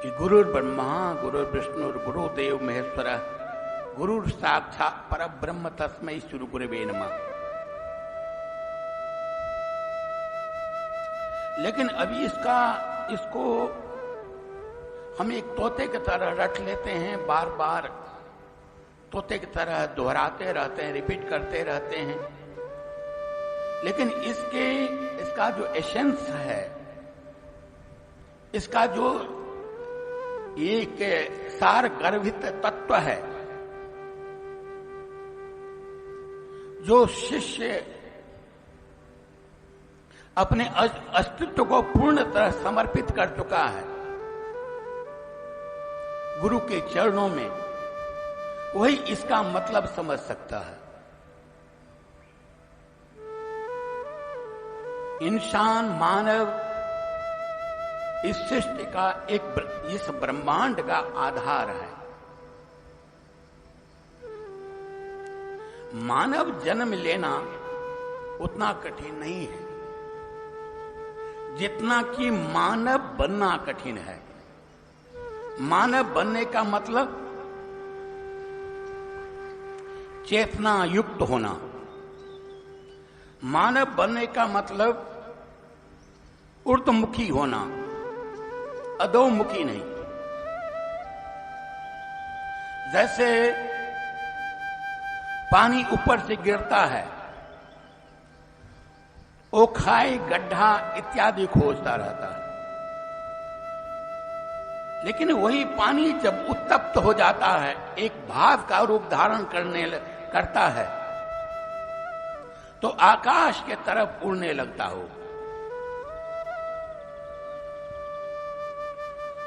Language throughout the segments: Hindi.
कि गुरुर् ब्रह्मा गुरुर्विष्णुर् गुरुदेव महेश्वर गुरुर् साक्षात् परब्रह्म तस्मै श्री गुरवे नमः। लेकिन अभी इसको हम एक तोते की तरह रट लेते हैं, बार बार तोते की तरह दोहराते रहते हैं, रिपीट करते रहते हैं। लेकिन इसका जो एसेंस है, इसका जो एक सार गर्भित तत्व है, जो शिष्य अपने अस्तित्व को पूर्णतः समर्पित कर चुका है गुरु के चरणों में, वही इसका मतलब समझ सकता है। इंसान मानव इस सृष्टि का इस ब्रह्मांड का आधार है। मानव जन्म लेना उतना कठिन नहीं है जितना कि मानव बनना कठिन है। मानव बनने का मतलब चेतना युक्त होना। मानव बनने का मतलब ऊर्ध्वमुखी होना, अधोमुखी नहीं। जैसे पानी ऊपर से गिरता है, वो खाई गड्ढा इत्यादि खोजता रहता है, लेकिन वही पानी जब उत्तप्त हो जाता है, एक भाप का रूप धारण करता है, तो आकाश के तरफ उड़ने लगता हो।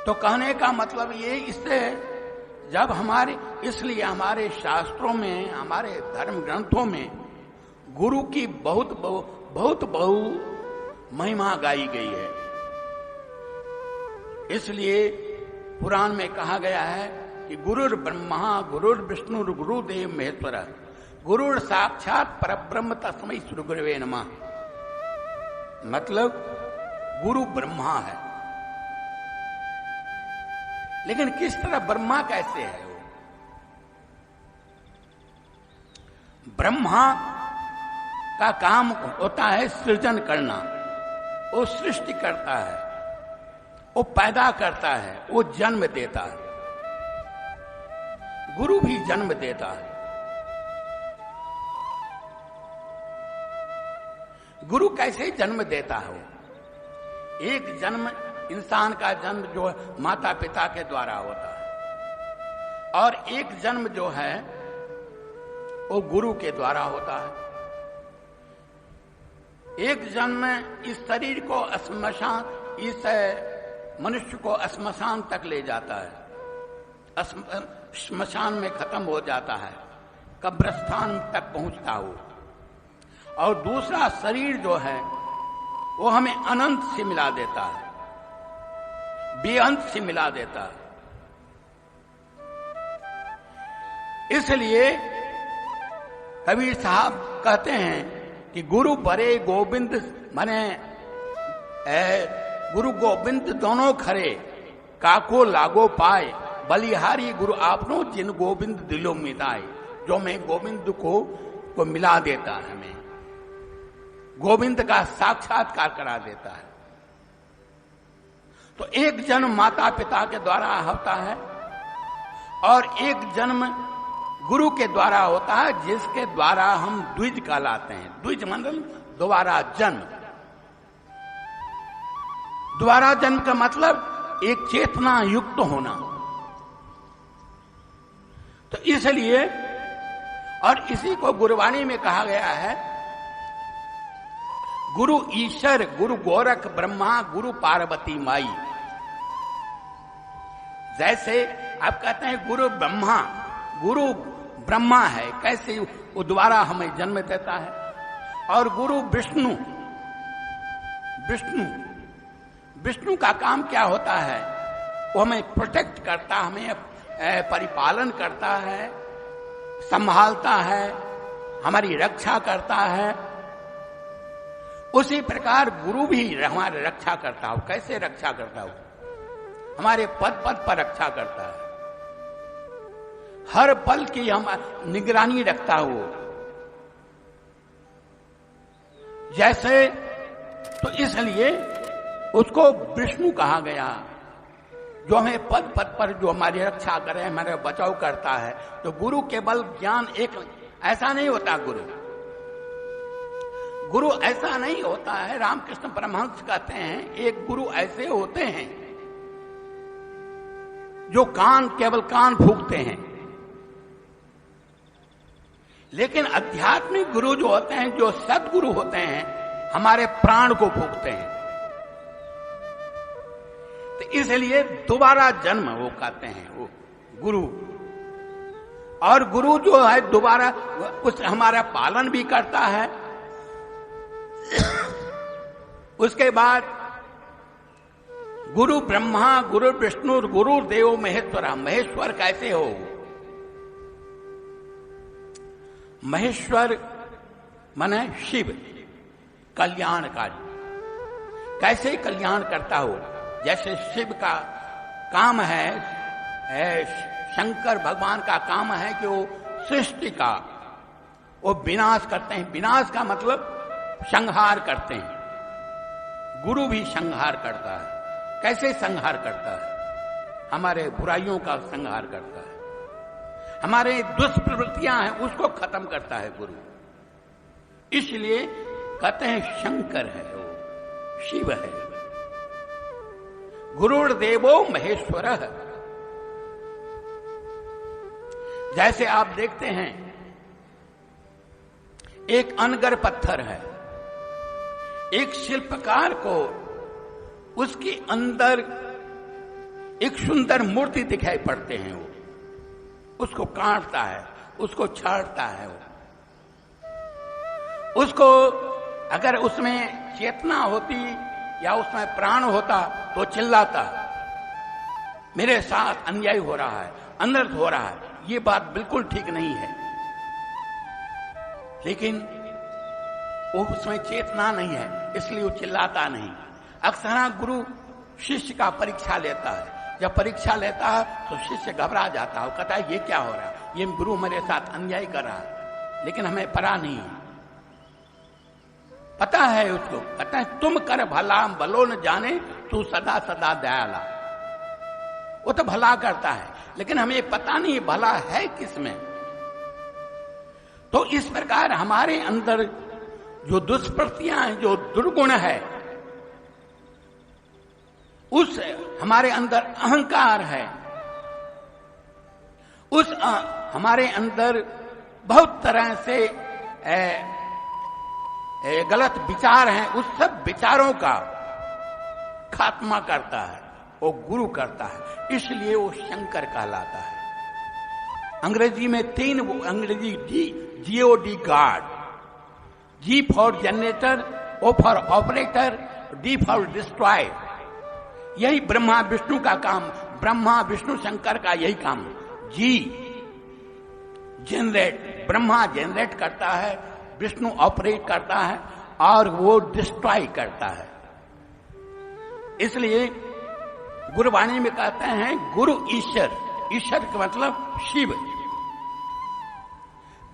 तो कहने का मतलब ये, इससे जब इसलिए हमारे शास्त्रों में, हमारे धर्म ग्रंथों में गुरु की बहुत महिमा गाई गई है। इसलिए पुराण में कहा गया है कि गुरुर् ब्रह्मा गुरुर्विष्णुर् गुरुदेव महेश्वर गुरुर् साक्षात् परब्रह्म तस्मै श्री गुरवे नमः। मतलब गुरु ब्रह्मा है। लेकिन किस तरह ब्रह्मा कैसे है? वो ब्रह्मा का काम होता है सृजन करना। वो सृष्टि करता है, वो पैदा करता है, वो जन्म देता है। गुरु भी जन्म देता है। गुरु कैसे जन्म देता है? एक जन्म, इंसान का जन्म जो माता पिता के द्वारा होता है, और एक जन्म जो है वो गुरु के द्वारा होता है। एक जन्म इस शरीर को इस मनुष्य को श्मशान तक ले जाता है, श्मशान में खत्म हो जाता है, कब्रस्थान तक पहुंचता हो। और दूसरा शरीर जो है वो हमें अनंत से मिला देता है, बेअंत से मिला देता है। इसलिए कबीर साहब कहते हैं कि गुरु बरे गोविंद माने गुरु गोविंद दोनों खरे, काको लागो पाए, बलिहारी गुरु आपनो जिन गोविंद दिलो मिलाए। जो मैं गोविंद को मिला देता है, हमें गोविंद का साक्षात्कार करा देता है। तो एक जन्म माता पिता के द्वारा होता है और एक जन्म गुरु के द्वारा होता है, जिसके द्वारा हम द्विज कहलाते हैं। द्विज मतलब दोबारा जन्म। दोबारा जन्म का मतलब एक चेतना युक्त होना। तो इसलिए, और इसी को गुरुवाणी में कहा गया है, गुरु ईश्वर गुरु गोरख ब्रह्मा गुरु पार्वती माई। जैसे आप कहते हैं गुरु ब्रह्मा है, कैसे वो द्वारा हमें जन्म देता है। और गुरु विष्णु का काम क्या होता है? वो हमें प्रोटेक्ट करता, हमें परिपालन करता है, संभालता है, हमारी रक्षा करता है। उसी प्रकार गुरु भी हमारी रक्षा करता हो। कैसे रक्षा करता हो? हमारे पद पद पर रक्षा करता है, हर पल की हम निगरानी रखता हो। जैसे तो इसलिए उसको विष्णु कहा गया, जो हमें पद पद पर जो हमारी रक्षा करे, हमारे बचाव करता है। तो गुरु केवल ज्ञान एक ऐसा नहीं होता, गुरु ऐसा नहीं होता है। रामकृष्ण परमहंस कहते हैं एक गुरु ऐसे होते हैं जो केवल कान फूंकते हैं, लेकिन आध्यात्मिक गुरु जो होते हैं, जो सद्गुरु होते हैं, हमारे प्राण को फूंकते हैं। तो इसलिए दोबारा जन्म वो कहते हैं वो गुरु। और गुरु जो है दोबारा कुछ हमारा पालन भी करता है। उसके बाद गुरु ब्रह्मा, गुरु विष्णु, गुरु देव महेश्वरा। महेश्वर कैसे हो? महेश्वर माने शिव, कल्याणकारी। कैसे कल्याण करता हो? जैसे शिव का काम है, शंकर भगवान का काम है कि वो सृष्टि का वो विनाश करते हैं। विनाश का मतलब संहार करते हैं। गुरु भी संहार करता है। कैसे संहार करता है? हमारे बुराइयों का संहार करता है, हमारे दुष्प्रवृत्तियां हैं उसको खत्म करता है गुरु। इसलिए कहते हैं शंकर है वो, शिव है। गुरुर्देवो महेश्वर। जैसे आप देखते हैं एक अनगर पत्थर है, एक शिल्पकार को उसके अंदर एक सुंदर मूर्ति दिखाई पड़ते हैं, वो उसको काटता है, उसको छाड़ता है। उसको अगर उसमें चेतना होती या उसमें प्राण होता तो चिल्लाता, मेरे साथ अन्याय हो रहा है, अनर्थ हो रहा है, ये बात बिल्कुल ठीक नहीं है। लेकिन वो उसमें चेतना नहीं है, इसलिए वो चिल्लाता नहीं। अक्सर गुरु शिष्य का परीक्षा लेता है। जब परीक्षा लेता है तो शिष्य घबरा जाता है, कहता है ये क्या हो रहा है, ये गुरु मेरे साथ अन्याय कर रहा है। लेकिन हमें पता नहीं है, पता है उसको, कहता है तुम कर भला भलो न जाने तू सदा सदा दयाला। वो तो भला करता है, लेकिन हमें पता नहीं भला है किसमें। तो इस प्रकार हमारे अंदर जो दुष्प्रवृत्तियां हैं, जो दुर्गुण है, उस हमारे अंदर अहंकार है, उस हमारे अंदर बहुत तरह से गलत विचार हैं, उस सब विचारों का खात्मा करता है वो गुरु करता है। इसलिए वो शंकर कहलाता है। अंग्रेजी में 3 अंग्रेजी GOD God, G for generator, O for operator, D for destroy. यही ब्रह्मा विष्णु का काम, ब्रह्मा विष्णु शंकर का यही काम। G जनरेट, ब्रह्मा जनरेट करता है, विष्णु ऑपरेट करता है और वो डिस्ट्रॉय करता है। इसलिए गुरुवाणी में कहते हैं गुरु ईश्वर। ईश्वर का मतलब शिव,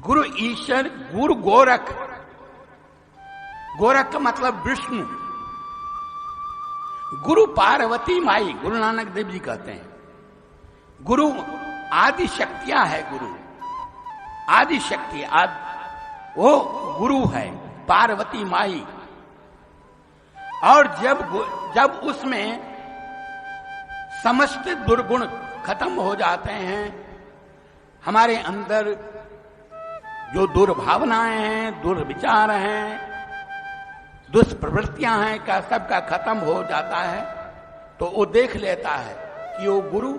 गुरु ईश्वर, गुरु गोरख। गोरख का मतलब विष्णु। गुरु पार्वती माई, गुरु नानक देव जी कहते हैं। गुरु आदि शक्तियां है, गुरु आदि शक्ति, वो गुरु है, पार्वती माई। और जब उसमें समस्त दुर्गुण खत्म हो जाते हैं, हमारे अंदर जो दुर्भावनाएं हैं, दुर्विचार हैं, दुष्प्रवृत्तियां हैं, का सबका खत्म हो जाता है, तो वो देख लेता है कि वो गुरु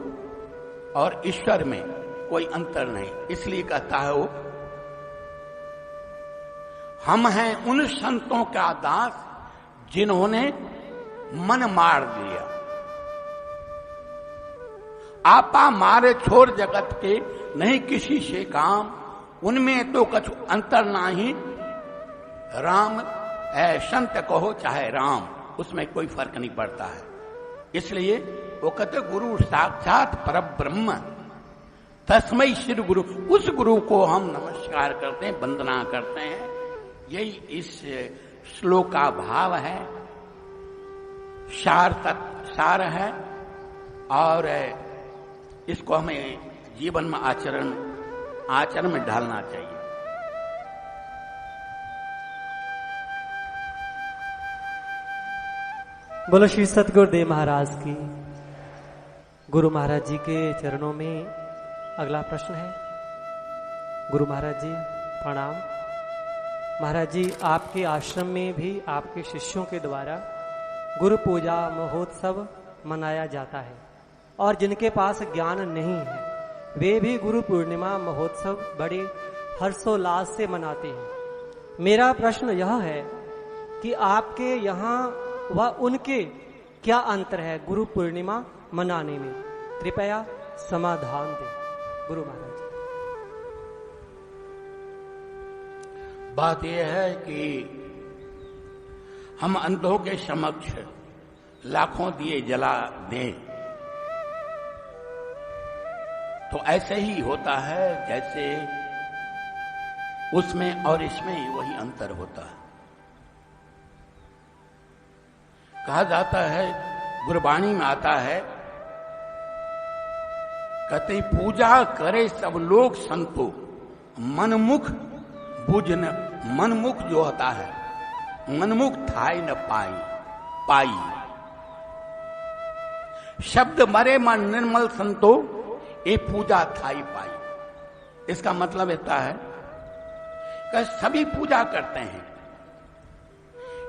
और ईश्वर में कोई अंतर नहीं। इसलिए कहता है वो, हम हैं उन संतों का दास जिन्होंने मन मार दिया। आपा मारे छोड़ जगत के नहीं किसी से काम, उनमें तो कुछ अंतर नाही। राम संत कहो चाहे राम, उसमें कोई फर्क नहीं पड़ता है। इसलिए वो कहते गुरु साक्षात परब्रह्म, तस्मै श्री गुरु। उस गुरु को हम नमस्कार करते हैं, वंदना करते हैं। यही इस श्लोक का भाव है, सार है, और इसको हमें जीवन में आचरण में ढालना चाहिए। बोलो श्री सतगुरुदेव महाराज की। गुरु महाराज जी के चरणों में अगला प्रश्न है। गुरु महाराज जी प्रणाम। महाराज जी, आपके आश्रम में भी आपके शिष्यों के द्वारा गुरु पूजा महोत्सव मनाया जाता है, और जिनके पास ज्ञान नहीं है वे भी गुरु पूर्णिमा महोत्सव बड़े हर्षोल्लास से मनाते हैं। मेरा प्रश्न यह है कि आपके यहाँ व उनके क्या अंतर है गुरु पूर्णिमा मनाने में? कृपया समाधान दें गुरु महाराज। बात यह है कि हम अंधों के समक्ष लाखों दिए जला दें तो ऐसे ही होता है जैसे उसमें और इसमें वही अंतर होता है। कहा जाता है, गुरबाणी में आता है, कहते पूजा करे सब लोग संतो, मनमुख बुझन। मनमुख जो होता है, मनमुख थाई न पाई। शब्द मरे मन निर्मल संतो, ये पूजा थाई पाई। इसका मतलब होता है कि सभी पूजा करते हैं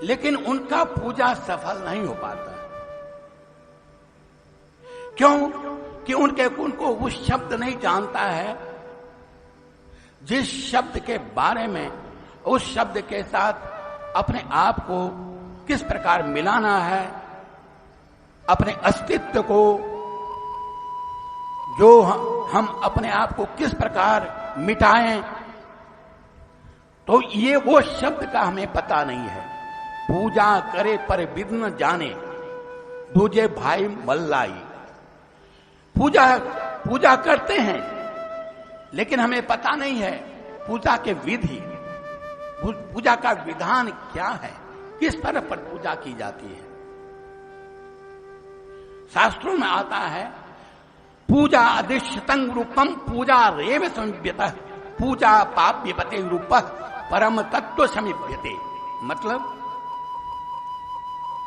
लेकिन उनका पूजा सफल नहीं हो पाता। क्यों? कि उनको उस शब्द नहीं जानता है जिस शब्द के बारे में, उस शब्द के साथ अपने आप को किस प्रकार मिलाना है, अपने अस्तित्व को, जो हम अपने आप को किस प्रकार मिटाएं, तो ये वो शब्द का हमें पता नहीं है। पूजा करे पर विघ्न जाने, दूजे भाई मल्लाई। पूजा करते हैं लेकिन हमें पता नहीं है पूजा के विधि, पूजा का विधान क्या है, किस तरह पर पूजा की जाती है। शास्त्रों में आता है, पूजा अधिष्ठितं रूपम पूजा रेव समीप्यते, पूजा पाप्यपते रूप परम तत्व समीप्यते। मतलब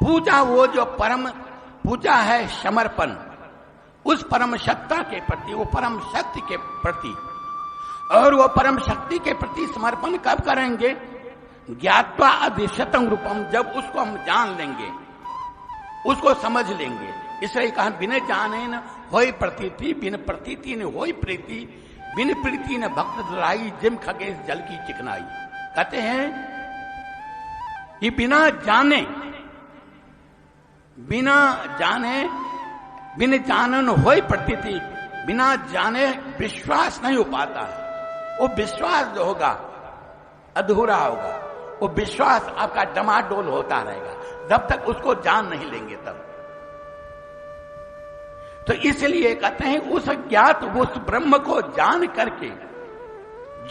पूजा वो जो परम पूजा है, समर्पण उस परम सत्ता के प्रति, वो परम शक्ति के प्रति। और वो परम शक्ति के प्रति समर्पण कब करेंगे? ज्ञात्वा अधिष्ठितं रूपम, जब उसको हम जान लेंगे, उसको समझ लेंगे। इसलिए कहा, बिन जाने न होई प्रतीति, बिन प्रतीति न होई प्रीति, बिन प्रीति न भक्त दुराई, जिम खगेश जल की चिकनाई। कहते हैं कि बिना जाने बिन जानन होई प्रतीति, बिना जाने विश्वास नहीं हो पाता है। वो विश्वास जो होगा अधूरा होगा, वो विश्वास आपका डमाडोल होता रहेगा जब तक उसको जान नहीं लेंगे तब। तो इसलिए कहते हैं उस ज्ञात उस ब्रह्म को जान करके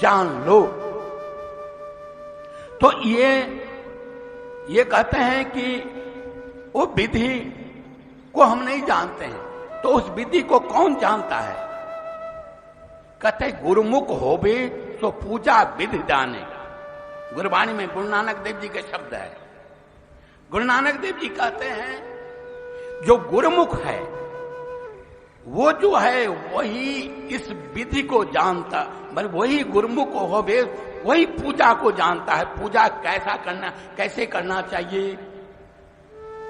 जान लो। तो ये कहते हैं कि वो विधि को हम नहीं जानते हैं, तो उस विधि को कौन जानता है? कहते गुरुमुख होवे तो पूजा विधि जाने। गुरबाणी में गुरु नानक देव जी के शब्द है। गुरु नानक देव जी कहते हैं जो गुरुमुख है वो जो है वही इस विधि को जानता, मतलब वही गुरुमुख होवे वही पूजा को जानता है। पूजा कैसे करना चाहिए,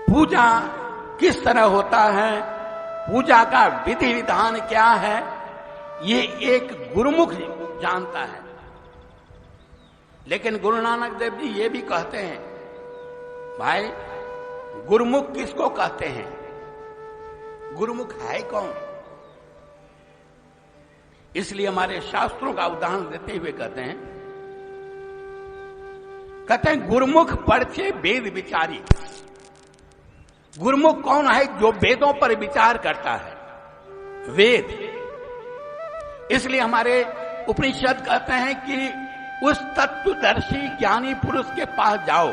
पूजा किस तरह होता है, पूजा का विधि विधान क्या है, ये एक गुरुमुख जानता है। लेकिन गुरु नानक देव जी ये भी कहते हैं, भाई गुरुमुख किसको कहते हैं? गुरुमुख है कौन? इसलिए हमारे शास्त्रों का उदाहरण देते हुए कहते हैं गुरुमुख परचे वेद विचारी। गुरुमुख कौन है? जो वेदों पर विचार करता है, वेद। इसलिए हमारे उपनिषद कहते हैं कि उस तत्वदर्शी ज्ञानी पुरुष के पास जाओ